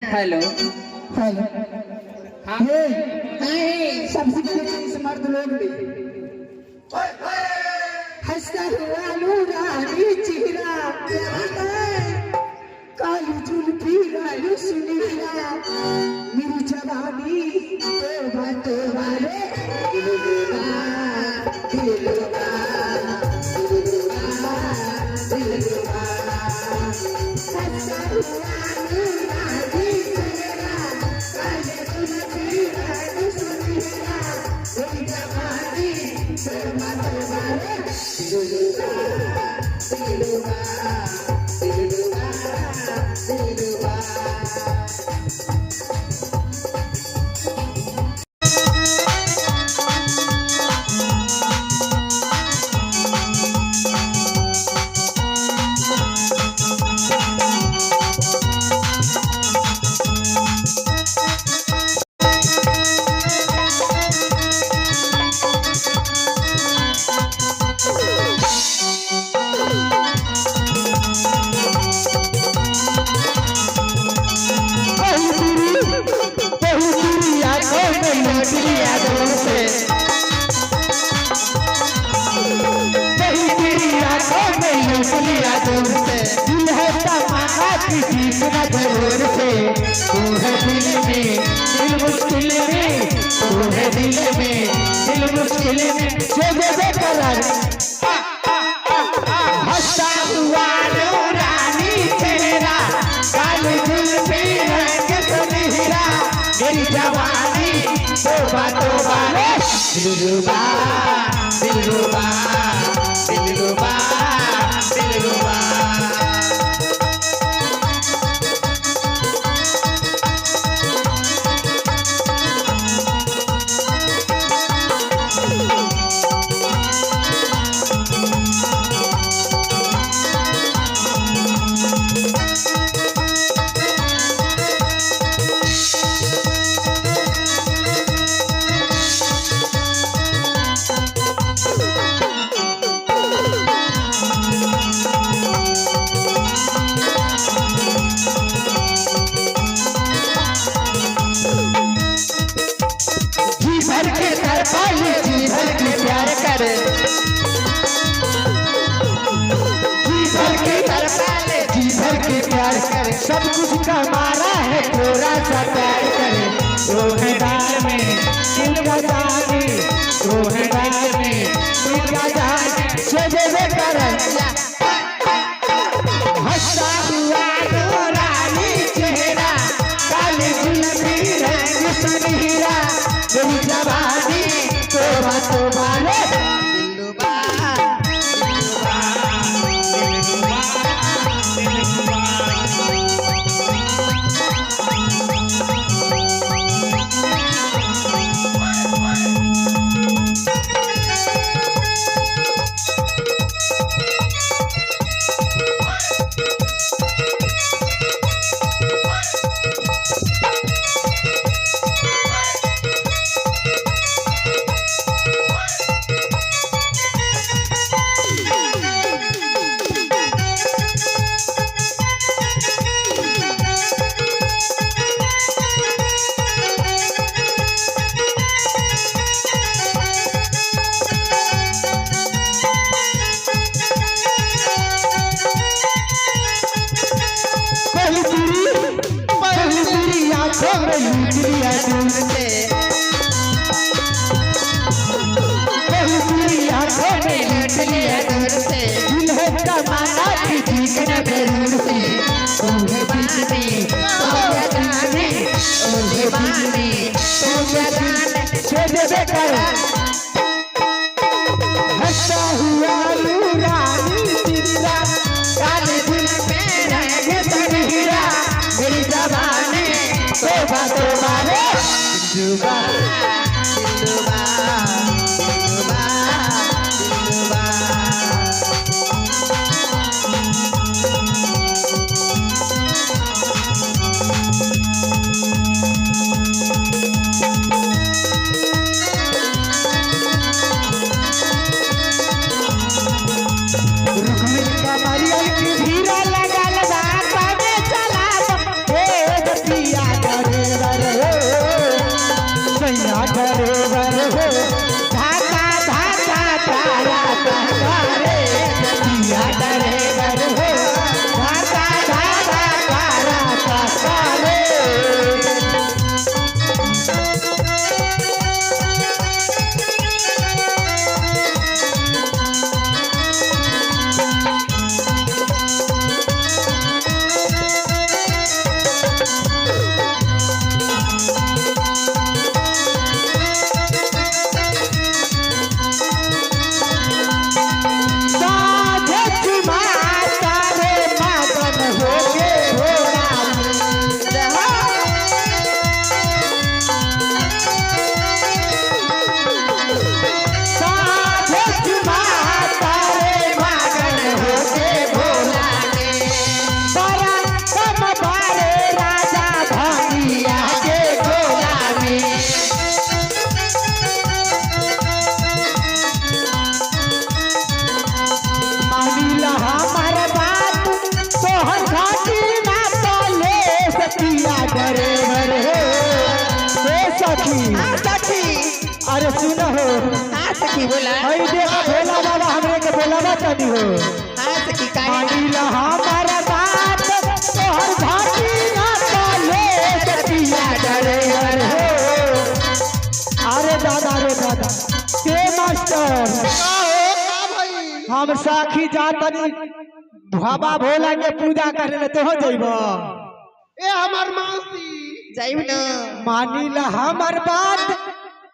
Hello hello. हाँ ये सबसे पहले इस मर्द लोग भी हंसता हुआ नूरानी चेहरा काली जुल्फी लालू सुनीरा मेरी जवानी तोबा तोबा रे दिलरुबा दिलरुबा दिलरुबा दिलरुबा हंसता हुआ नूरानी चेहरा काली जुल्फी लालू सुनीरा मेरी जवानी तोबा तोबा रे दिलरुबा दिलरुबा दिलरुबा दिलरुबा। दिल है तमन्ना किसी का जरूर से तू है दिल में दिल मुश्किल में तू है दिल में दिल मुश्किल में जो दे करार हंसता हुआ नूरानी चेहरा काली जुल्फी रंग सुनहरा मेरी जवानी तोबा तोबा रे दिलरुबा दिलरुबा दिलरुबा दिलरुबा। प्यार कर जी भर के प्यार कर सब कुछ का मारा है थोड़ा सा प्यार करे तो है दाल में दिल का जाने तो है दाल में दिल का जाने से दे कर हंसता हुआ नूरानी चेहरा काली जुल्फी रंग सुनहरा मेरी जवानी तोबा तोबा रे दिलरुबा दिलरुबा दिलरुबा दिलरुबा। लिया दूर से लिया दूर से दिल है तमन्ना किसी का जरूर से तुम्हें बानी तुम्हें जाने तुम्हें बानी तुम्हें जाने से दे कर हंसता हुआ नूरानी चेहरा काली जुल्फी रंग सुनहरा मेरी जवानी तोबा तोबा रे दिलरुबा दिलरुबा दिलरुबा दिलरुबा। रुकमिन का मारिया की भीरा लगा लगा पावे चला ड्राइवर हो ए सखी हाँ सखी। अरे सुन हो हाँ सखी बोला। हई देखो भोला बाबा हमरे के बोलावा चाहती हो हाँ सखी का मानिला हमारा बात तोहर घाटी ना काले सतिया ड्राइवर हो अरे दादा रे दादा के मास्टर हम साखी जातनी बाबा भोला के पूजा करे ले तो हो जइबो ए हमार मौसी जाइब न। मानिला हमर बात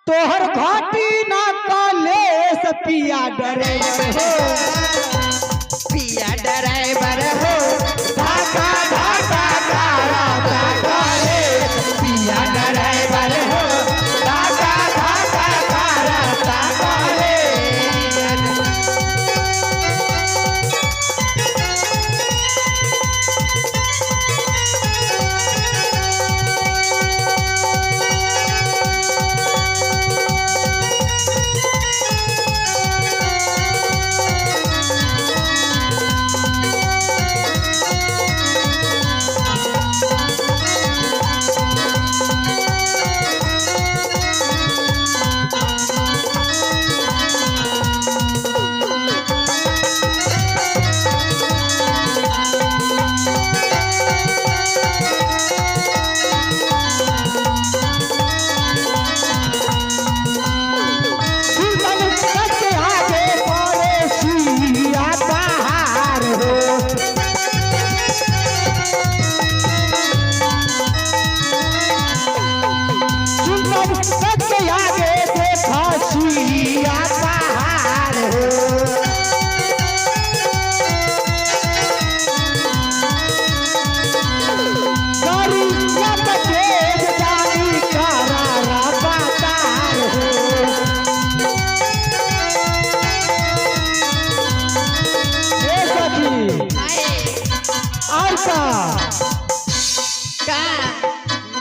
तोहर घाटी ना काले सपिया ड्राइवर हो पिया ड्राइवर हो ढाका ढाका कारा ढाका रे पिया ड्राइवर हो ढाका ढाका कारा ढाका रे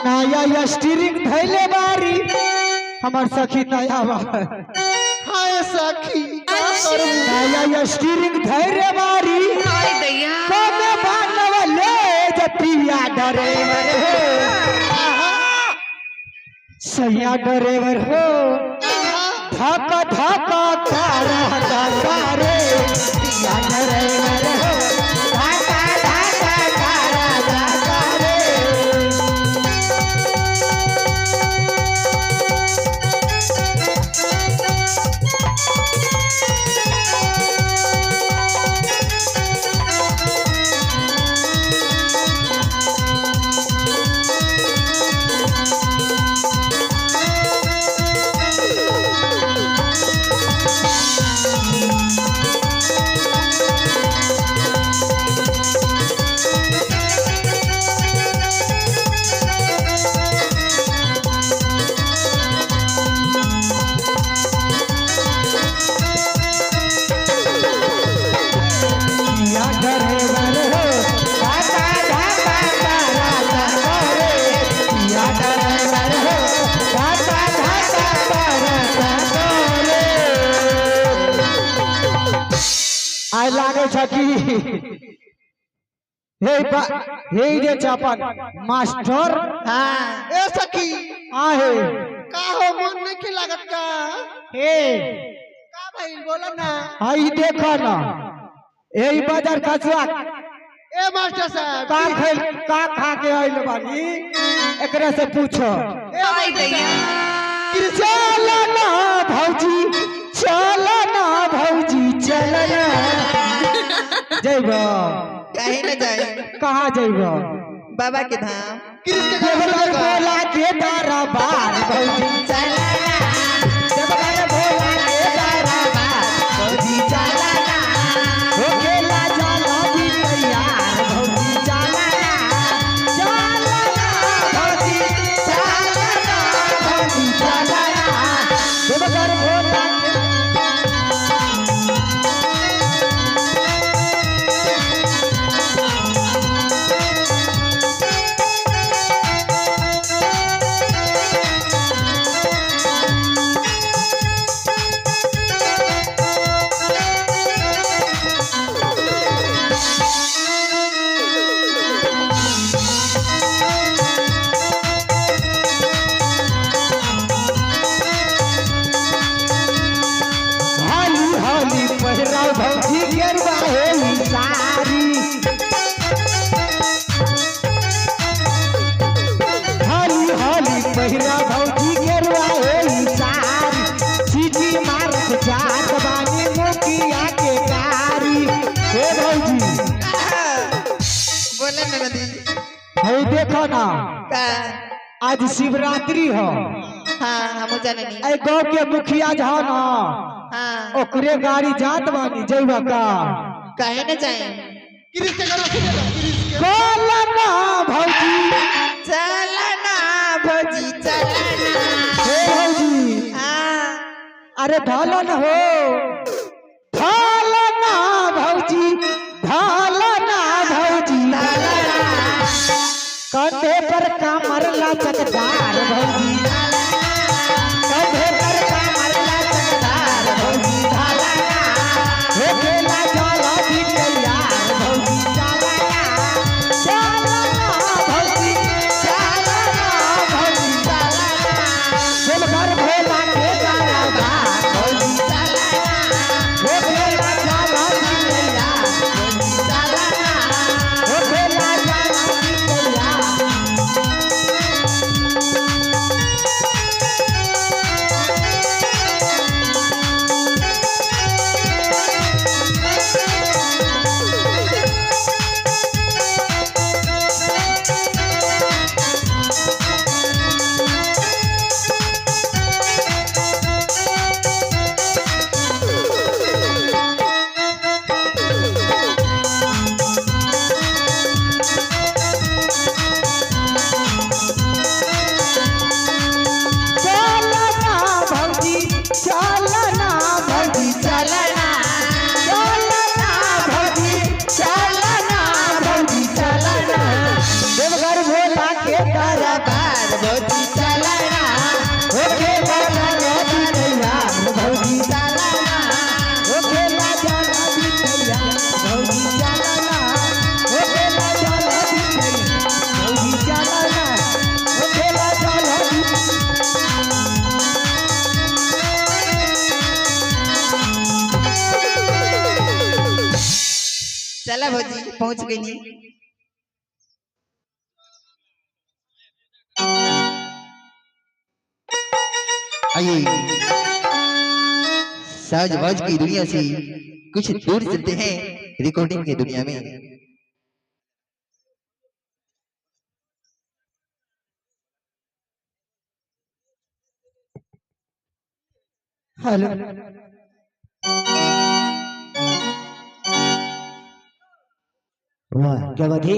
नया स्टीरिंग धैले बारी हमार सखी नया बा हाय सखी का करू नया स्टीरिंग धैले बारी हाय दैया कमे बानवले जतिया ड्राइवर हो सैया ड्राइवर हो धक धक कारा धका रे पिया ड्राइवर हो धका धका कारा धका रे आय लागे छकी हे जे चापन मास्टर हाँ ए सखी आहे का हो मन नहीं की लागत का हे का भाई बोला ना आई देखो ना एही बाजार कचवा ए मास्टर साहब का खेल का खा के आइल बानी एकरा से पूछो ए हाय दैया चल ना भौजी चल ना भौजी चल ना जइबो काहे न जाए कहाँ जइबो बाबा के धाम कृष्ण देवघर भोला के दरबार भौजी चल देवघर भोला के दरबार भौजी चल ना हो गेला जाला भी तैयार भौजी चल ना भौजी चल ना भौजी चल ना देवघर भोला के महिला भौजी के रुआए सारी सीटी मारत जात बानी मुखिया के कारी हे भौजी बोले ना नदी हो देखो ना का आज शिवरात्रि हो हाँ हम जाने नहीं ए गांव के मुखिया जो ना हाँ ओकरे गाड़ी जात बानी जइबा का काहे न जाए बोलना भौजी चलना भौजी चलना हे भौजी हाँ अरे ढालन हो ढालना भौजी ढालना भौजी कंधे पर कमर लचकदार भौजी कंधे पर कमर लचकदार भौजी ढालना हो खेला जाला भी तैयार भौजी चलना चलना भौजी चलना भौजी चलना चल घर भोला के गाना भौजी चलना हो खेला जाला भी तैयार भौजी चलना हो खेला जाला भी तैयार चलना भौजी चलना भौजी चलना चलना भौजी चलना भौजी चलना देवघर भोला के दरबार भौजी चलना हो के बाबा नदी तैयार भौजी चलना हो के राजा नदी तैयार भौजी चलना हो के राजा नदी तैयार भौजी चलना हो के राजा नदी चला भौजी पहुंच गई नी आइए साज बाज की दुनिया से कुछ दूर चलते हैं रिकॉर्डिंग की दुनिया में हेलो वाह क्या बात है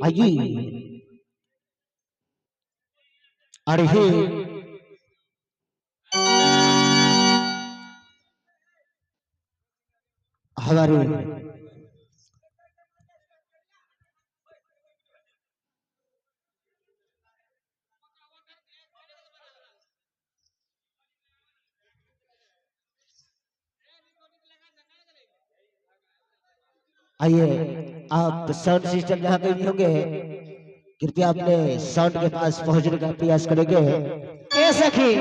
आइए अरे हे हमारे आइए आप साउंड सिस्टम जहाँ पे भी होंगे कृपया अपने साउंड के पास पहुंचने का प्रयास करेंगे ए सखी